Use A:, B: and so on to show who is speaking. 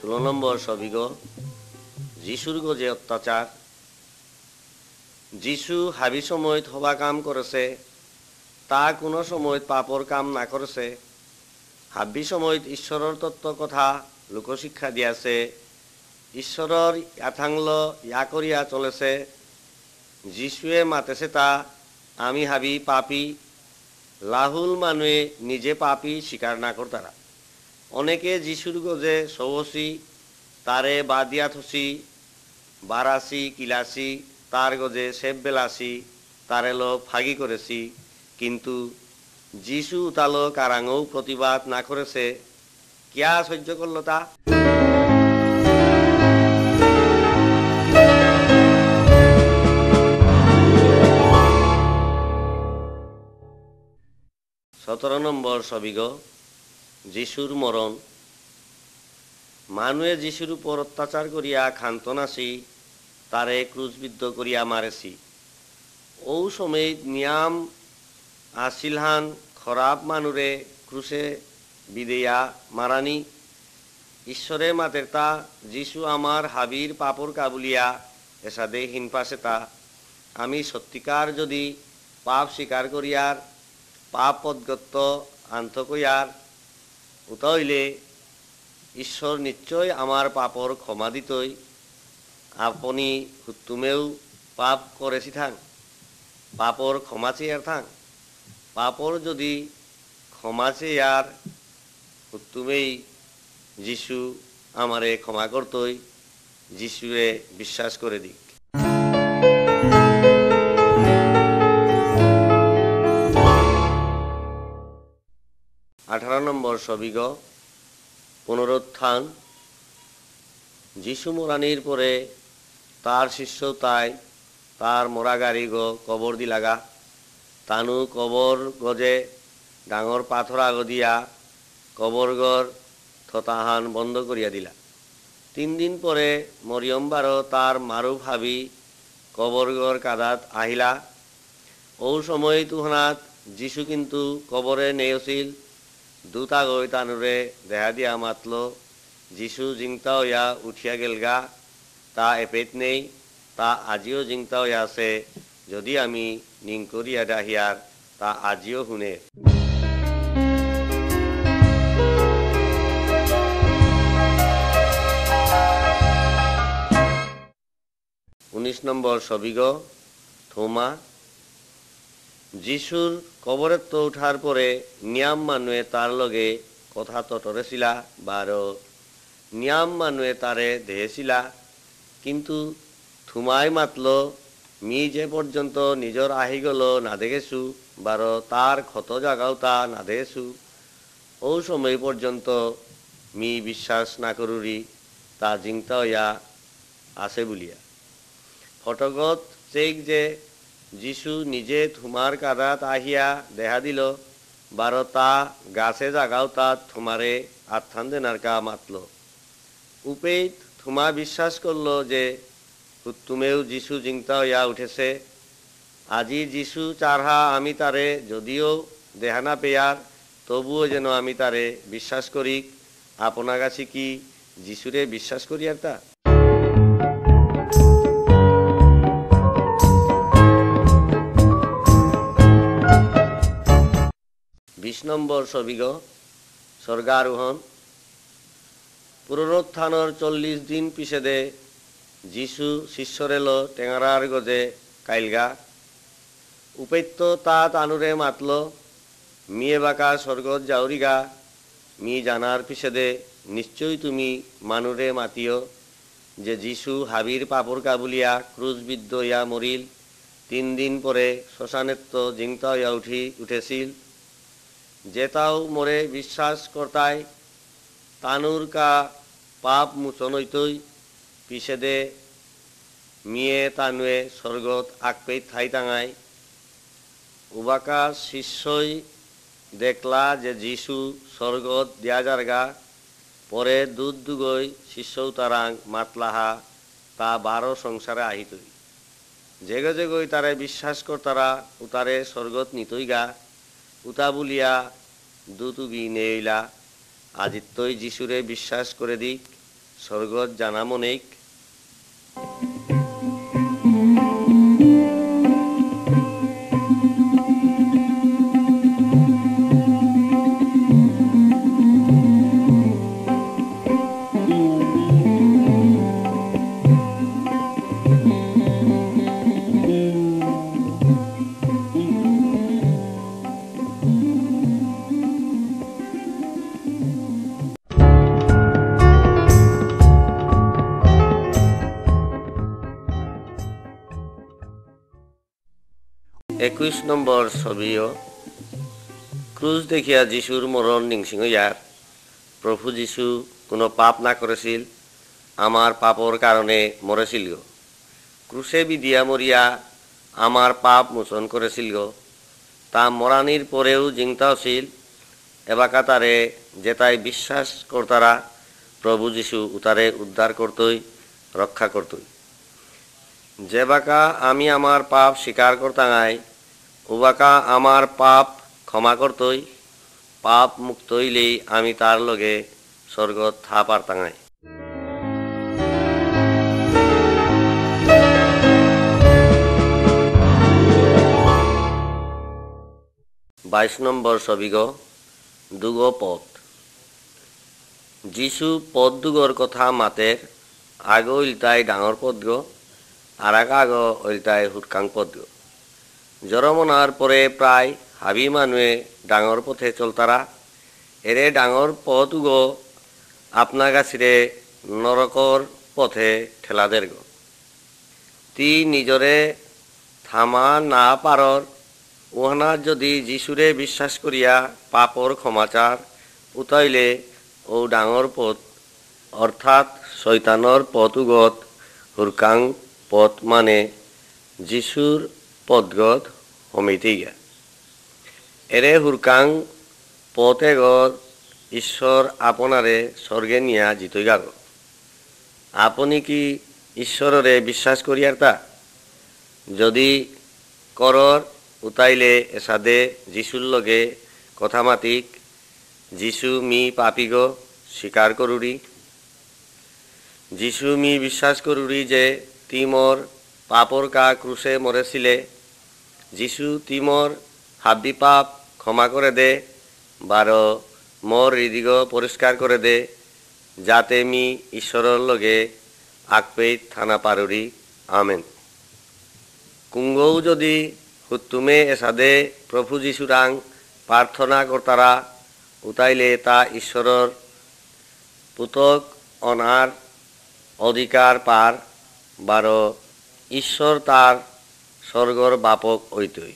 A: 16 নম্বর সবিগ যিশুর গজে অত্যাচার। যিশু হাবি সময়ত হবা কাম করেছে, তা কোনো সময়ত পাপর কাম না করেছে। হাবি সময়ত ঈশ্বৰৰ তত্ত্ব কথা লোকশিক্ষা দিয়াছে, ঈশ্বৰৰ ইয়াথাংল ইয়া করিয়া চলেছে। যিশুয়ে মাতেছে তা আমি হাবি পাপী, লাহুল মানুয়ে নিজে পাপী স্বীকার না করতারা। অনেকে যিশুর গজে সৌহসি, তারে বাদিয়া থসি, বারাসি কিলাসি, তার গজে সেব বেলাসি, তারে লো ফাগি করেছি। কিন্তু যিশু তালো কারাঙও প্রতিবাদ না করেছে। কিয়া সহ্য করল তা? সতেরো নম্বর সবিগ যিশুর মরণ। মানুয়ে যিশুর উপর অত্যাচার করিয়া খান্ত নাসি, তারে ক্রুশবিদ্ধ করিয়া মারেছি। ও সময় নিয়াম আসিলহান খরাব মানুরে ক্রুশে বিদেয়া মারানি। ঈশ্বরে মাতের তা যিশু আমার হাবির পাপর কাবুলিয়া এসাদে হিনপাশে তা আমি সত্যিকার যদি পাপ স্বীকার করিয়ার পাপ পদগত্য আন্ত কইয়ার উতইলে ঈশ্বর নিশ্চয় আমার পাপর ক্ষমা দিতই। আপনি তুমেও পাপ করেছি থাং, পাপর ক্ষমা চেয়ার থাং। পাপর যদি ক্ষমা চেয়ার তুমেই যিশু আমারে ক্ষমা করতই। যিশুরে বিশ্বাস করে দিক। 18 নম্বর সবিগ পুনরুত্থান। যিশু মরানির পরে তার শিষ্য তাই তার মরা গাড়ি কবর দিলাগা। তানু কবর গজে ডাঙর পাথর আগ দিয়া কবরগর থতাহান বন্ধ করিয়া দিলা। 3 দিন পরে মরিয়মবারও তার মারু ভাবি কবরগর কাদাত আহিলা। ও সময় তুহনাত যিশু কিন্তু কবরে নেওছিল। দুটা গই তানুরে দেহা দিয়া মাতল, যিশু জিংতা হইয়া উঠিয়া গেলগা, তা এপেত নেই, তা আজিও জিংতা হইয়া আছে। যদি আমি নিং করিয়া ডাহিয়ার তা আজিও শুনে। 19 নম্বর সবিগ থোমা। যিশুর কবরের তো উঠার পরে নিয়াম মানুয়ে তার লগে কথা তটরেছিলা, বারো নিয়াম মানুয়ে তারে দেহেছিলা। কিন্তু থুমাই মাতল, মি যে পর্যন্ত নিজর আহি গেল না দেখেছু, বারো তার ক্ষত জাগাও তা না দেখেছু, ও সময় পর্যন্ত মি বিশ্বাস না করুরি তা জিংতা হইয়া আছে বলিয়া। ফটকত চেক যে যিশু নিজে থুমার কাদাত আহিয়া দেহা দিল, বারো তা গাছে জাগাও তা থুমারে আত্থান দেনারকা মাতল। উপেত থুমা বিশ্বাস করল যে তুমেও যিশু জিংতা হইয়া উঠেছে। আজি যিশু চারহা আমি তারে যদিও দেহা না পেয়ার, তবুও যেন আমি তারে বিশ্বাস করি। আপনা কাছে কি যিশুরে বিশ্বাস করি আর তা? 20 নম্বর সবিগ স্বর্গারোহণ। পুনরুত্থানর 40 দিন পিছেদে যিশু শিষ্যরেল টেঙারার গজে কাইলগা। উপেত্য তা তানুরে মাতল, মিয়ে বাঁকা স্বর্গত যাওরিগা। মি জানার পিছেদে নিশ্চয়ই তুমি মানুরে মাতিও যে যিশু হাবির পাপর কাবুলিয়া ক্রুশবিদ্ধ ইয়া মরিল, 3 দিন পরে শ্মশানেত্ব জিংতা হইয়া উঠেছিল। যেতাও মোরে বিশ্বাস করতাই তানুর কা পাপ মুচন হইতই। পিছেদে মিয়ে তানুয়ে স্বর্গত আকপেই থাই টাঙাই। উবাকা শিষ্যই দেখলা যে যিশু স্বর্গত দিয়া যারগা। পরে দুধ দুগই শিষ্যও তারাং মাতলাহা তা 12 সংসারে আহিতই। জেগে জেগই তারে বিশ্বাস করতারা উতারে স্বর্গত নিতই গা। উতা বলিয়া দুতুবি নেইলা। আজিত্তই যিশুরে বিশ্বাস করে দিক, স্বর্গত জানামনিক একুশ নম্বর ছবিও ক্রুজ দেখিয়া যিশুর মরণ নিংসিং ইয়ার প্রভু যিশু কোনো পাপ না করেছিল, আমার পাপর কারণে মরেছিল গো। ক্রুশে বিদিয়া মরিয়া আমার পাপ মোচন করেছিল গো। তা মরানির পরেও জিংতাছিল এবাকা তারে যেটাই বিশ্বাস করতারা প্রভু যিশু উতারে উদ্ধার করতই, রক্ষা করতই। যেবাকা আমি আমার পাপ স্বীকার করতাঙাই উবাকা আমার পাপ ক্ষমা করতই, পাপ মুক্ত হইলেই আমি তার লগে স্বর্গত থা পারতাঙাই। 22 নম্বর ছবিগ দুগ পথ যিশু পথ দুগর কথা মাতের আগ ইলতাই ডাঙর পথ গো আর আগ ইলতাই হুটকাং পথ গো। জরমনার পরে প্রায় হাবি মানুয়ে ডাঙর পথে চলতারা এরে ডাঙর পথ গো আপনা গাছিরে নরকর পথে ঠেলাদের গো। তি নিজরে থামা না পারর উহানা যদি যিশুরে বিশ্বাস করিয়া পাপর ক্ষমাচার উতাইলে ও ডাঙর পথ অর্থাৎ শৈতানর পথুগত হুরকাং পথ মানে যিশুর পথগত হমিতে গিয়া। এরে হুরকাং পথে গত ঈশ্বর আপনারে স্বর্গে নিয়া জিতই গাগ। আপনি কি ঈশ্বররে বিশ্বাস করিয়ার তা যদি করর উতাইলে এসাদে যিশুর লগে কথা মাতিক যিশু মি পাপিগ স্বীকার করুরি। যিশু মি বিশ্বাস করুরি যে তিমর পাপর কা ক্রুশে মরেছিলে, যিশু তিমর হাব্বি পাপ ক্ষমা করে দে বার মোর হৃদিগ পরিষ্কার করে দে যাতে মি ঈশ্বরের লগে আকপেই থানা পারুরি। আমেন। কুঙ্গও যদি হুত্তুমে এসাদে প্রভু যিশুরাং প্রার্থনা করতারা উতাইলে তা ঈশ্বরের পুতক অনার অধিকার পার বার ঈশ্বর তার স্বর্গর বাপক ঐতই।